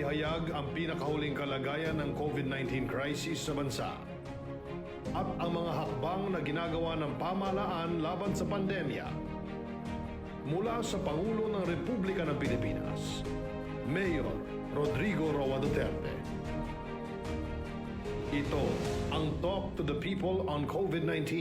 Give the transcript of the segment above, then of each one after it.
inihayag ang pinakahuling kalagayan ng COVID-19 crisis sa bansa at ang mga hakbang na ginagawa ng pamahalaan laban sa pandemya. Mula sa Pangulo ng Republika ng Pilipinas, Mayor Rodrigo Duterte. Ito ang Talk to the People on COVID-19.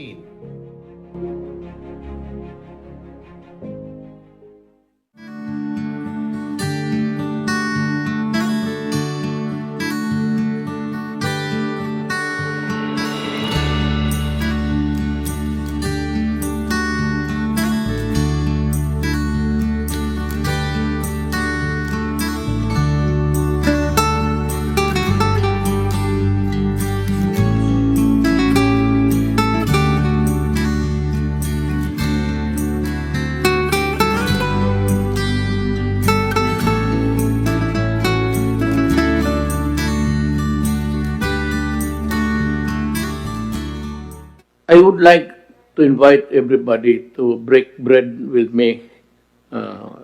I would like to invite everybody to break bread with me,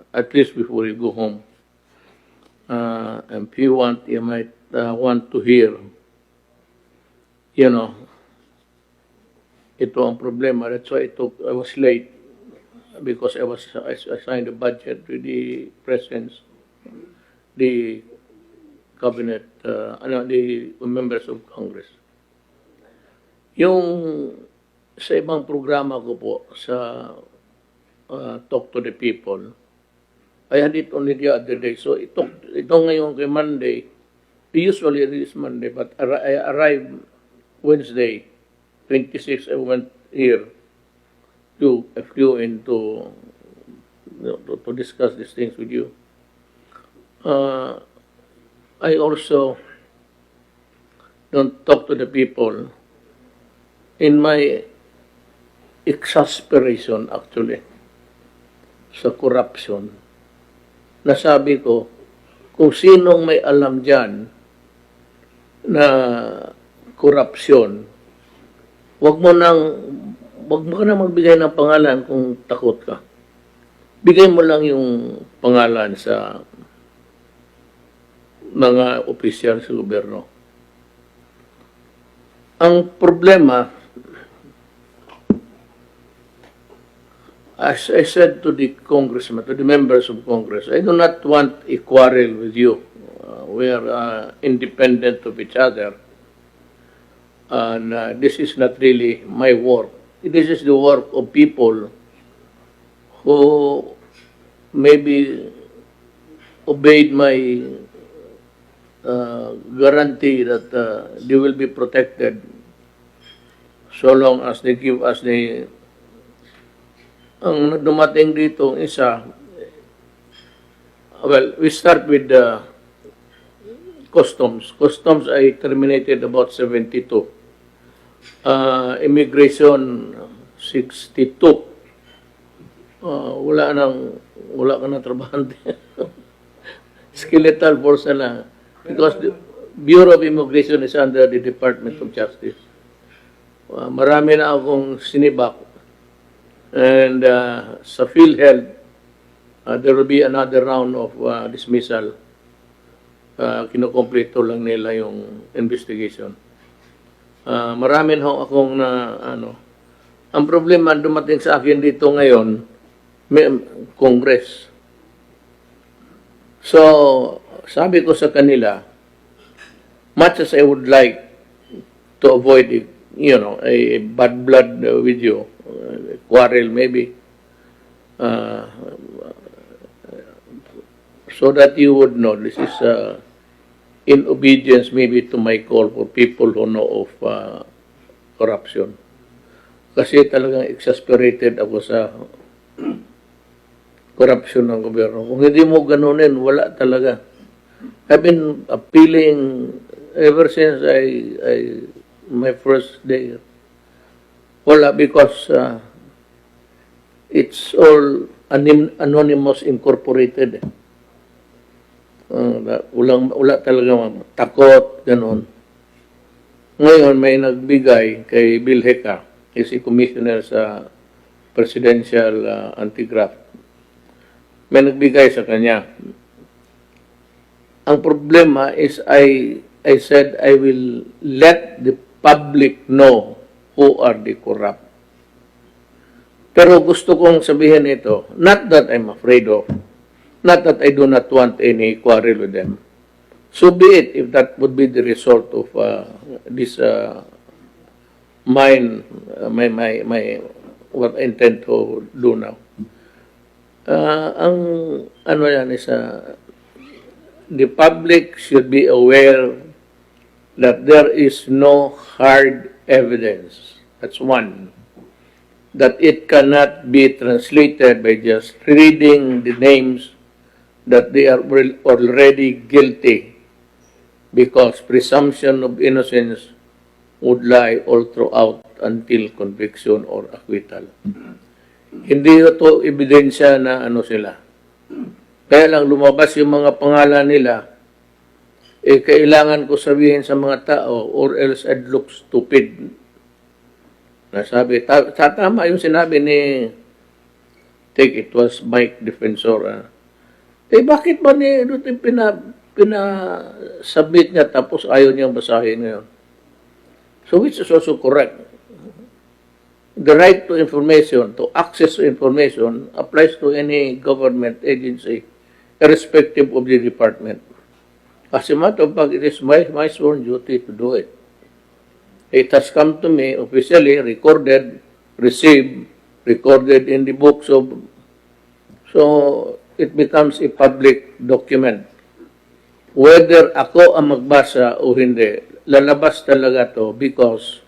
at least before you go home. And if you want, you might want to hear, ito ang problema. That's why I was late because I signed a budget with the presence, the cabinet, the members of Congress. Yung sa ibang programa ko po sa Talk to the People, I had it only the other day. So ito ngayon kay Monday, usually it is Monday, but I arrived Wednesday, 26, I went here to discuss these things with you. I also don't talk to the people in my exasperation actually sa corruption. Nasabi ko, kung sinong may alam dyan na korupsyon, wag mo ka nang magbigay ng pangalan kung takot ka. Bigay mo lang yung pangalan sa mga opisyal sa gobyerno. Ang problema, as I said to the congressman, to the members of Congress, I do not want a quarrel with you. We are independent of each other. And this is not really my work. This is the work of people who maybe obeyed my guarantee that they will be protected so long as they give us the... Ang dumating dito isa, well, we start with the customs. Customs ay terminated about 72. Immigration 62. Wala ka na trabahante. Skeletal force na lang. Because the Bureau of Immigration is under the Department of Justice. Marami na akong sinibak. And sa PhilHealth, there will be another round of dismissal. Kinukompleto lang nila yung investigation. Marami na akong ang problema dumating sa akin dito ngayon, may Congress. So, sabi ko sa kanila, much as I would like to avoid it, a bad blood with you, quarrel maybe, so that you would know this is in obedience maybe to my call for people who know of corruption. Kasi talagang exasperated ako sa corruption ng gobyerno. Kung hindi mo ganunin, wala talaga. I've been appealing ever since my first day. Wala, because it's all anonymous incorporated. Wala talaga takot, ganon. Ngayon may nagbigay kay Bill Heka, si commissioner sa Presidential Anti-Graft. May nagbigay sa kanya. ang problema is I said I will let the public know who are the corrupt. Pero gusto kong sabihin ito, not that I'm afraid of, not that I do not want any quarrel with them. So be it, if that would be the result of this my what I intend to do now. Ang ano yan is the public should be aware that there is no hard evidence. That's one. That it cannot be translated by just reading the names that they are already guilty, because presumption of innocence would lie all throughout until conviction or acquittal. Hindi ito ebidensya na ano sila. Kaya lang lumabas yung mga pangalan nila, kailangan ko sabihin sa mga tao or else I'd look stupid. Nasabi, tama yung sinabi ni, take it was Mike Defensor. Bakit ba ni pinasubmit niya tapos ayaw niyang basahin ngayon? So which is also correct. The right to information, to access to information, applies to any government agency, irrespective of the department. As a matter of fact, it is my sworn duty to do it. It has come to me officially, recorded, received, recorded in the books of, so it becomes a public document. Whether ako ang magbasa o hindi, lalabas talaga to because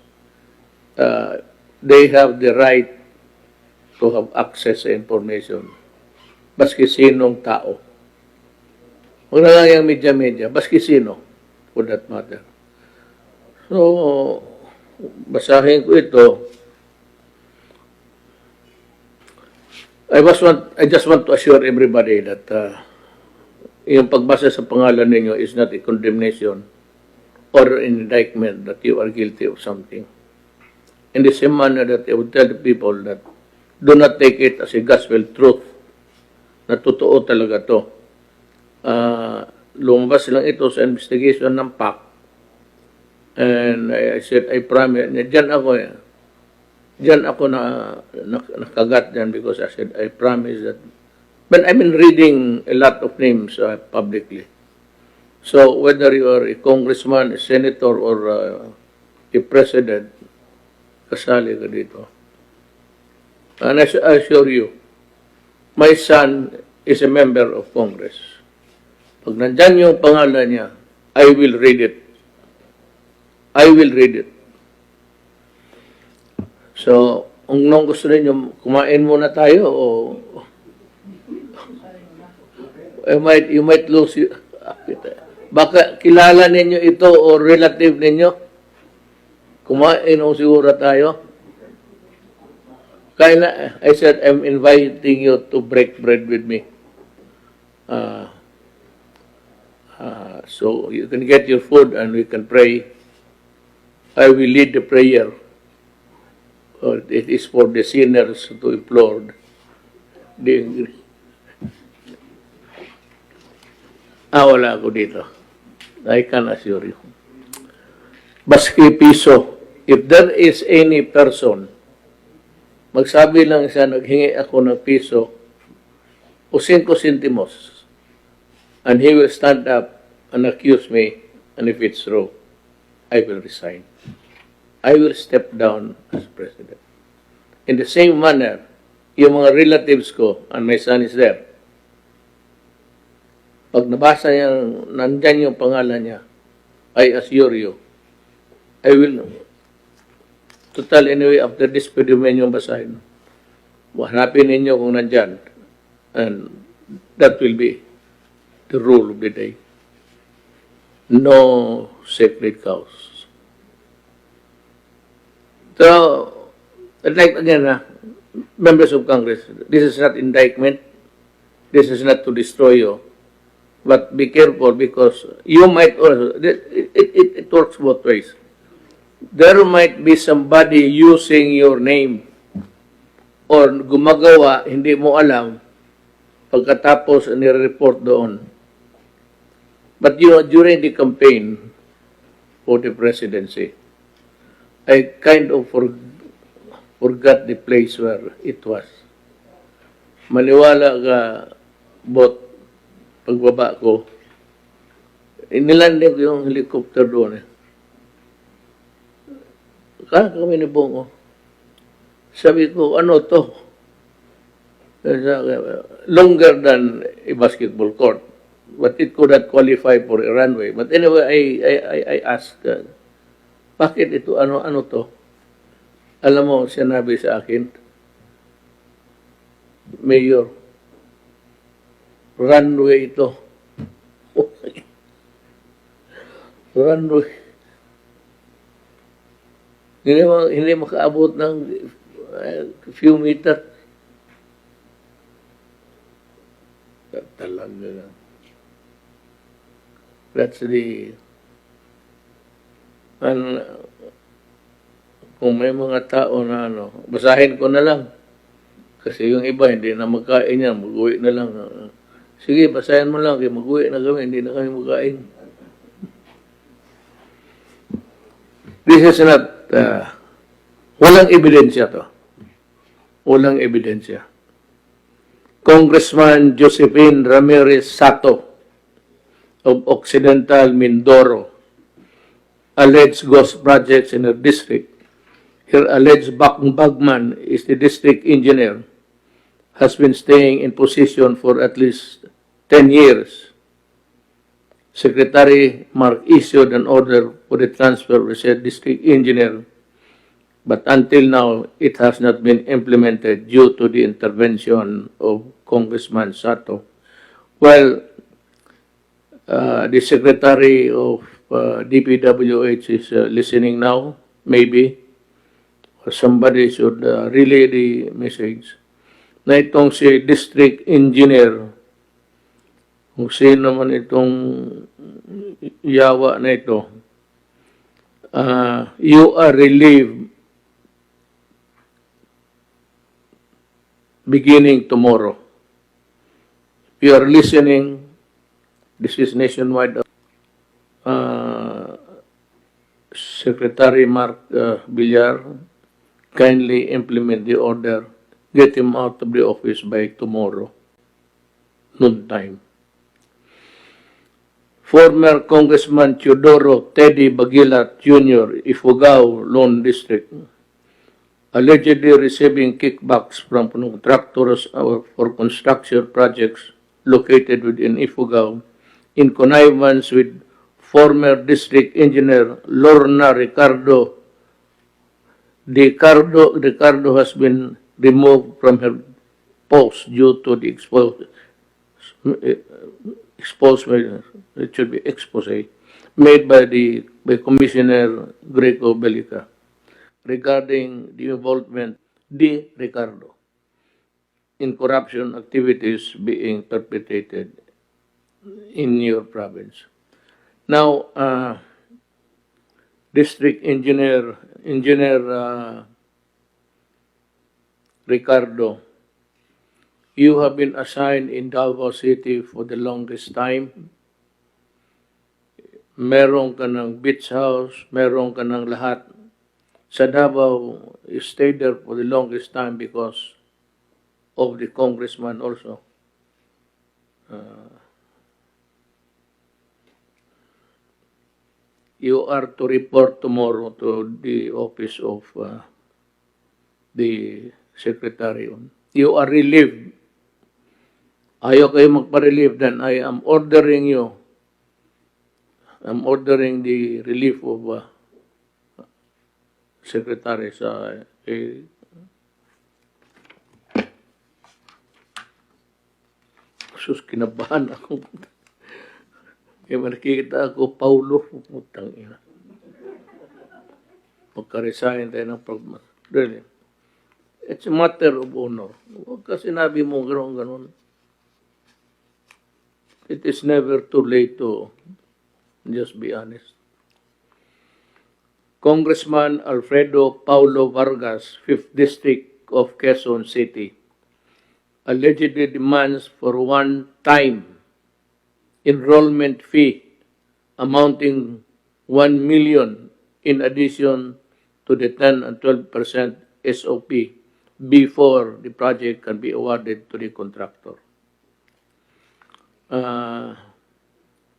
they have the right to have access to information. Baski sinong tao. Huwag na lang yung media-media, baski sino, for that matter. So, basahin ko ito. I just want to assure everybody that yung pagbasa sa pangalan ninyo is not a condemnation or an indictment that you are guilty of something. In the same manner that I would tell the people that do not take it as a gospel truth na totoo talaga to. Lumabas lang ito sa investigation ng PAC. And I said, I promise, diyan ako nakagat dyan because I said, I promise that, but I've been reading a lot of names publicly. So whether you are a congressman, a senator, or a president, kasali ka dito. And I assure you, my son is a member of Congress. Pag nandyan yung pangalan niya, I will read it. I will read it. So, kung nung gusto ninyo, kumain muna tayo o you might lose you. Baka kilala ninyo ito o relative ninyo. Kumain o siguro tayo. Kaya I said, I'm inviting you to break bread with me. So you can get your food and we can pray. I will lead the prayer. It is for the sinners to implore. Wala ako dito. I can assure you. Baski piso, if there is any person, magsabi lang siya, naghingi ako ng piso, o 5 centimos, and he will stand up and accuse me, and if it's true, I will resign. I will step down as president. In the same manner, yung mga relatives ko, and my son is there, pag nabasa niya, nandyan yung pangalan niya, I assure you, I will, total anyway, after this, pwede mo yung basahin. Hanapin ninyo kung nandyan. And that will be the rule of the day. No sacred cows. So, I'd like again, members of Congress, this is not indictment. This is not to destroy you. But be careful because you might also, it works both ways. There might be somebody using your name or gumagawa, hindi mo alam, pagkatapos nire-report doon. But you know, during the campaign for the presidency, I kind of forgot the place where it was. Maniwala ka, bot, pagbaba ko, inilanding ko yung helicopter doon eh. Kami ni Bongo. Sabi ko, ano to? Longer than a basketball court. But it could not qualify for a runway. But anyway, I asked, bakit ito, ano to? Alam mo, sinabi sa akin, Mayor, runway ito. Runway. Hindi makaabot ng few meters. Talaga. That's the kung may mga tao na basahin ko na lang. Kasi yung iba hindi na magkain yan, mag-uwi na lang. Sige, basahin mo lang, mag-uwi na kami, hindi na kami magkain. This is not, walang ebidensya to. Walang ebidensya. Congressman Josephine Ramirez Sato of Occidental Mindoro alleged ghost projects in her district. Her alleged bagman is the district engineer, has been staying in position for at least 10 years. Secretary Mark issued an order for the transfer of the said district engineer, but until now, it has not been implemented due to the intervention of Congressman Sato. Well, the Secretary of DPWH is listening now, maybe. Or somebody should relay the message. Na itong si district engineer, kung sino man itong yawa na ito, you are relieved beginning tomorrow. If you are listening, this is nationwide. Secretary Mark Villar, kindly implement the order. Get him out of the office by tomorrow, noon time. Former Congressman Teodoro Teddy Bagilat Jr., Ifugao, Lone District, allegedly receiving kickbacks from contractors for construction projects located within Ifugao in connivance with former district engineer Lorna Ricardo. Ricardo has been removed from her post due to the it should be expose made by Commissioner Greco Belica regarding the involvement de Ricardo in corruption activities being perpetrated in your province. Now, District Engineer Ricardo, you have been assigned in Davao City for the longest time. Meron ka ng beach house, meron ka ng lahat. Sa Davao, you stayed there for the longest time because of the congressman also. You are to report tomorrow to the office of the secretary. You are relieved. Ayaw kayo magpa-relieve, then I am ordering you. I'm ordering the relief of secretary sa sus, kinabahan ako. Kaya nakikita ako, Paulo, putang ina. Magka-resign tayo ng pagmas. Really. It's a matter of honor. Huwag ka sinabi mo gano'n. It is never too late to just be honest. Congressman Alfredo Paulo Vargas, 5th District of Quezon City, allegedly demands for one-time enrollment fee amounting 1 million in addition to the 10 and 12% SOP before the project can be awarded to the contractor.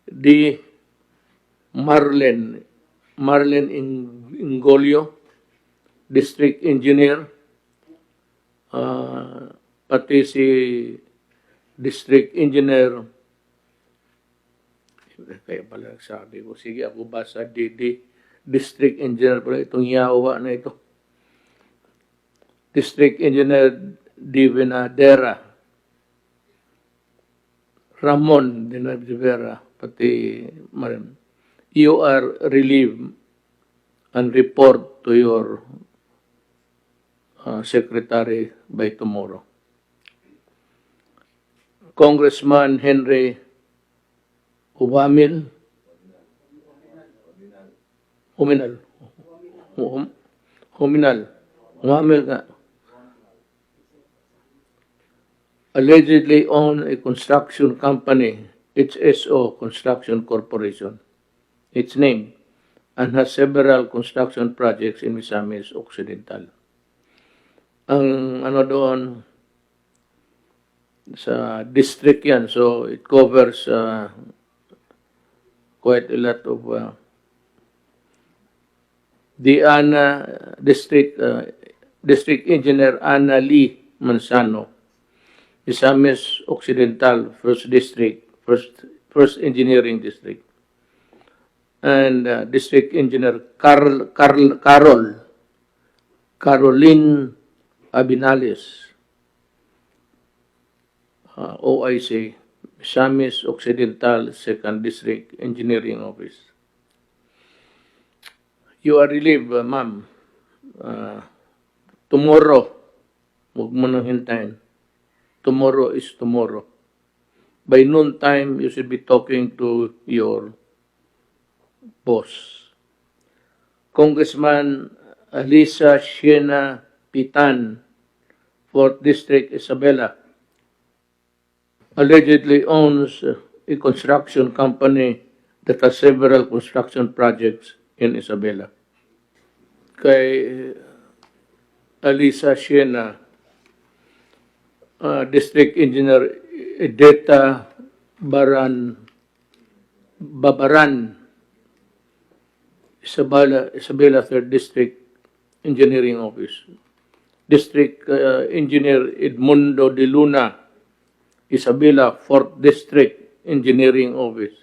The Marlen Ingolio, District Engineer, pati si District Engineer, kaya pala sabi ko, sige ako basa District Engineer pala itong yawa na ito. District Engineer Divinadera, Ramon Divinadera, pati Marin. You are relieved and report to your secretary by tomorrow. Congressman Henry Huminal nga, allegedly own a construction company, HSO Construction Corporation, its name, and has several construction projects in Misamis Occidental. Ang ano doon, sa district yan, so it covers quite a lot of the District Engineer Ana Lee Manzano, Misamis Occidental, First District, First Engineering District, and District Engineer Caroline Abinales, OIC, Misamis Occidental, Second District Engineering Office. You are relieved, ma'am. Tomorrow, huwag mo nang hintayin. Tomorrow is tomorrow. By noon time, you should be talking to your boss. Congressman Alisa Siena Pitan, 4th District, Isabela, allegedly owns a construction company that has several construction projects in Isabela. Kay Alisa Siena, District Engineer Edeta Babaran, Isabela 3rd District Engineering Office. District Engineer Edmundo de Luna, Isabela 4th District Engineering Office.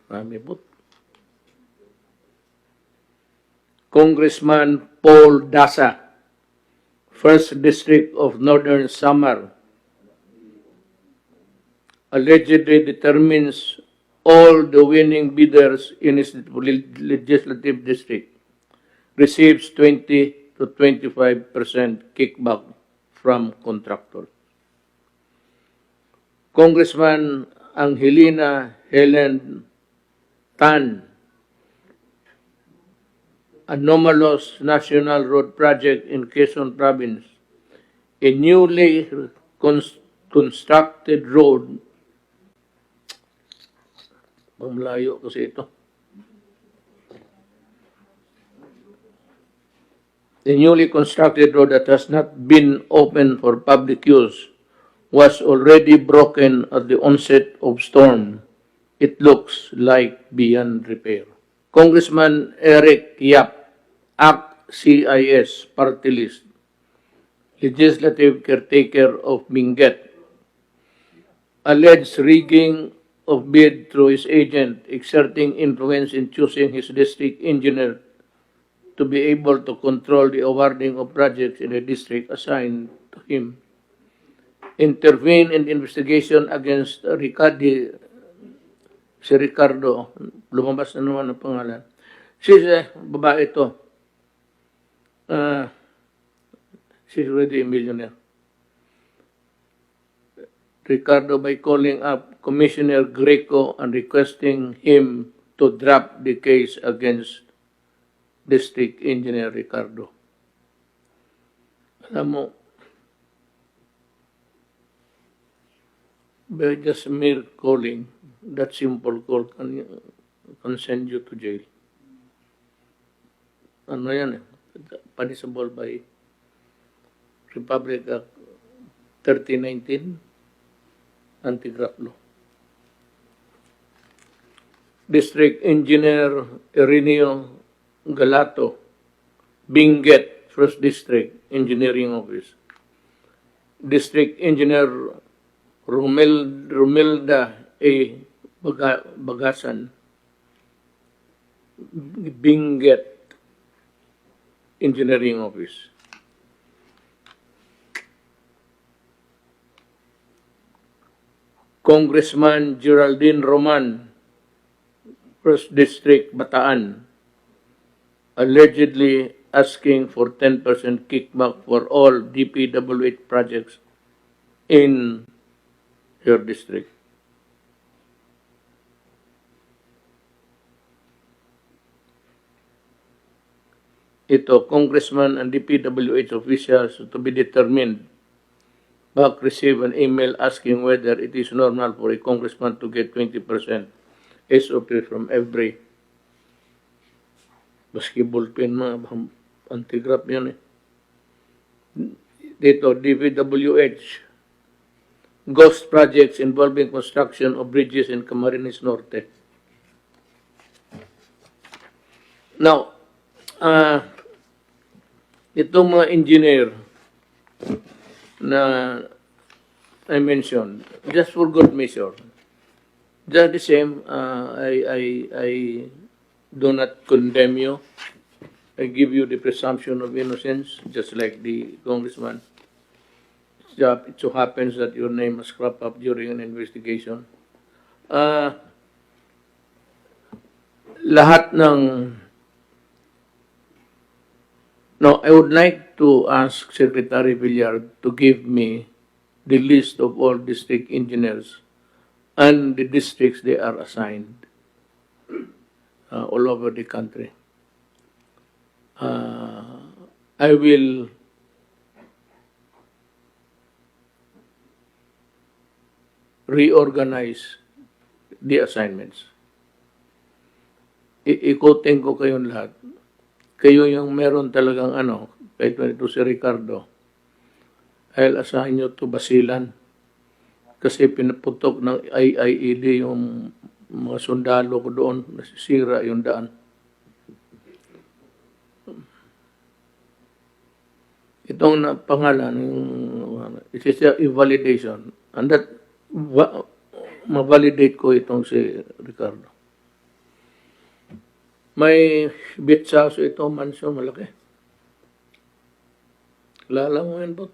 Marami po. Congressman Paul Dasa, 1st District of Northern Samar, allegedly determines all the winning bidders in his legislative district, receives 20 to 25% kickback from contractors. Congressman Angelina Helen Tan, anomalous national road project in Quezon Province, a newly constructed road. Malayo kasi ito. The newly constructed road that has not been open for public use was already broken at the onset of storm. It looks like beyond repair. Congressman Eric Yap, ACT-CIS party list, legislative caretaker of Benguet, alleged rigging of bid through his agent, exerting influence in choosing his district engineer to be able to control the awarding of projects in the district assigned to him. Intervene in the investigation against si Ricardo, lumabas na naman ang pangalan. Babae ito. She's already a millionaire. Ricardo, by calling up Commissioner Greco and requesting him to drop the case against District Engineer Ricardo. Alam mo, by just mere calling, that simple call, can send you to jail. Ano yan eh? Punishable by Republic Act 3019, Anti-Graft Law. District Engineer Ireneo Galato, Benguet, 1st District Engineering Office. District Engineer Romelda A. Bagasan, Benguet Engineering Office. Congressman Geraldine Roman, 1st District, Bataan, allegedly asking for 10% kickback for all DPWH projects in your district. Ito, Congressman and DPWH officials to be determined. Back receive an email asking whether it is normal for a congressman to get 20% SOP from every basketball pin, mga anti-graft yan eh. Dito, DPWH, ghost projects involving construction of bridges in Camarines Norte. Now, itong mga engineer na I mentioned, just for good measure, just the same, I do not condemn you. I give you the presumption of innocence, just like the congressman. It so happens that your name was cropped up during an investigation. Lahat ng... No, I would like to ask Secretary Villar to give me the list of all district engineers and the districts they are assigned all over the country. I will reorganize the assignments. Ikutin ko kayong lahat. Kayo yung meron talagang kahit ito si Ricardo, I'll assign you to Basilan. Kasi pinaputok ng IIED yung mga sundalo ko doon, nasisira yung daan. Itong pangalan, it is a validation. And that, ma-validate ko itong si Ricardo. May bitsaso ito, mansion, malaki. Lala mo yan ba?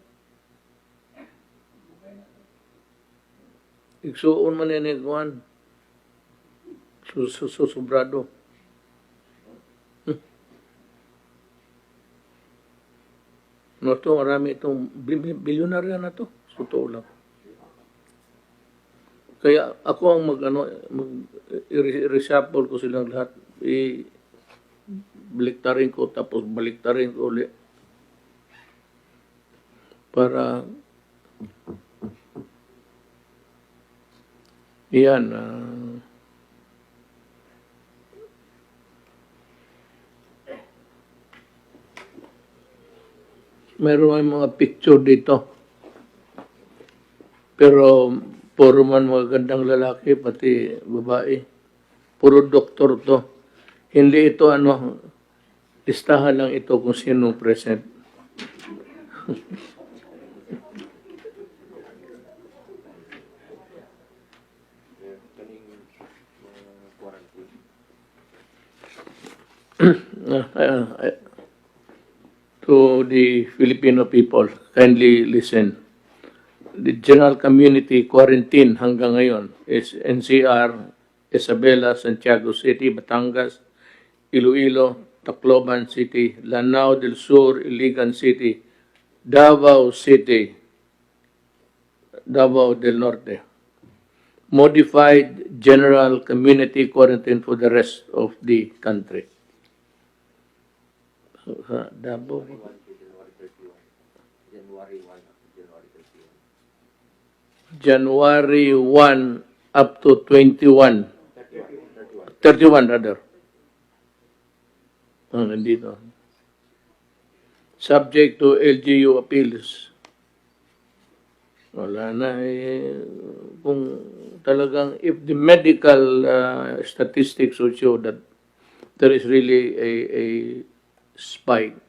Igsuon man yan iguan. Susobrado. No, ito, marami itong bilyonarya na to. Totoo lang. Kaya ako ang reshuffle ko silang lahat. Baliktarin ko, tapos baliktarin ko ulit. Para yan, mayroon mga picture dito. Pero puro man magandang lalaki, pati babae. Puro doktor to. Hindi ito listahan lang ito kung sino present. To the Filipino people, kindly listen. The general community quarantine hanggang ngayon is NCR, Isabela, Santiago City, Batangas, Iloilo, Tacloban City, Lanao del Sur, Iligan City, Davao City, Davao del Norte. Modified general community quarantine for the rest of the country. Davao. January 1 up to 21. 31 rather. Nandito. Subject to LGU appeals. Wala na kung talagang, if the medical statistics would show that there is really a spike,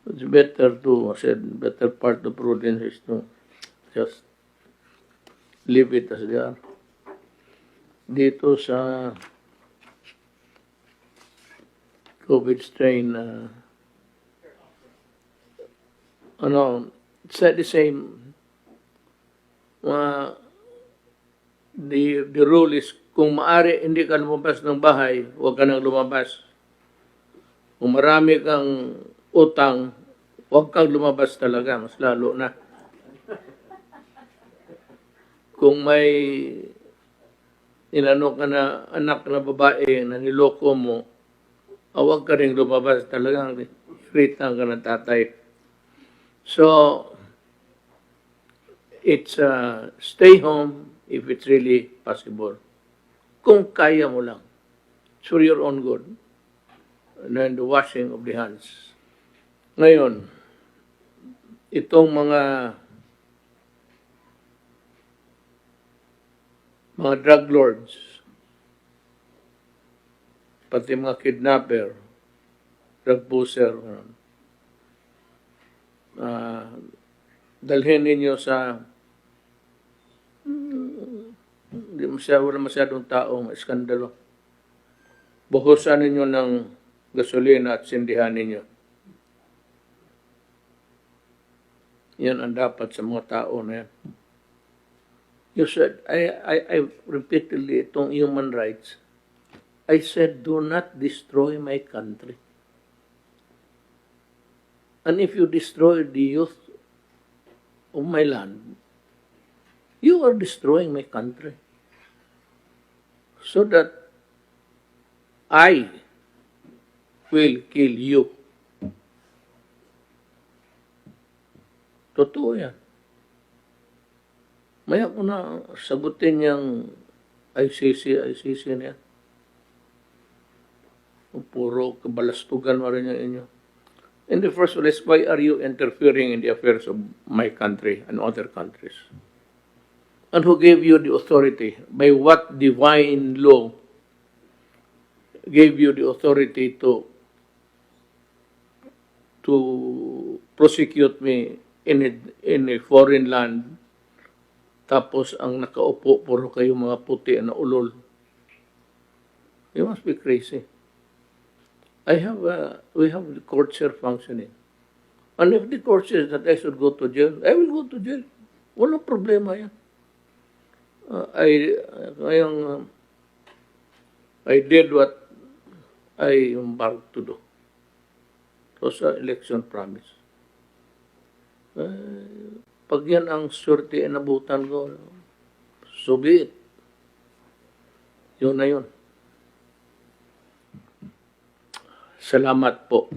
it's better to, better part of prudence is to just leave it as they are. Dito sa COVID strain, it's the same. The rule is, kung maaari hindi ka lumabas ng bahay, huwag ka nang lumabas. Kung marami kang utang, huwag kang lumabas talaga, mas lalo na. Kung may inano ka na anak na babae na niloko mo, huwag ka rin lumabas talaga, irritang ka ng tatay. So, it's stay home if it's really possible. Kung kaya mo lang. It's for your own good. And then the washing of the hands. Ngayon, itong mga drug lords, pati mga kidnapper, drug pusher, dalhin ninyo sa wala masyadong taong iskandalo. Buhusan ninyo ng gasolina at sindihan ninyo. Yan ang dapat sa mga tao na yan. You said, I repeatedly, itong human rights, I said, do not destroy my country. And if you destroy the youth of my land, you are destroying my country. So that I will kill you. Totoo yan. Maya ko na sagutin yung ICC na yan. Puro kabalastugan mo rin yung inyo. In the first place, why are you interfering in the affairs of my country and other countries? And who gave you the authority? By what divine law gave you the authority to prosecute me in a foreign land? Tapos ang nakaupo, puro kayo mga puti na ulol. You must be crazy. We have the courts here functioning. And if the court says that I should go to jail, I will go to jail. Walang problema yan. I did what I embarked to do. It was an election promise. Pag yan ang surety na nabutan ko, so be it. Yun na yun. Salamat po.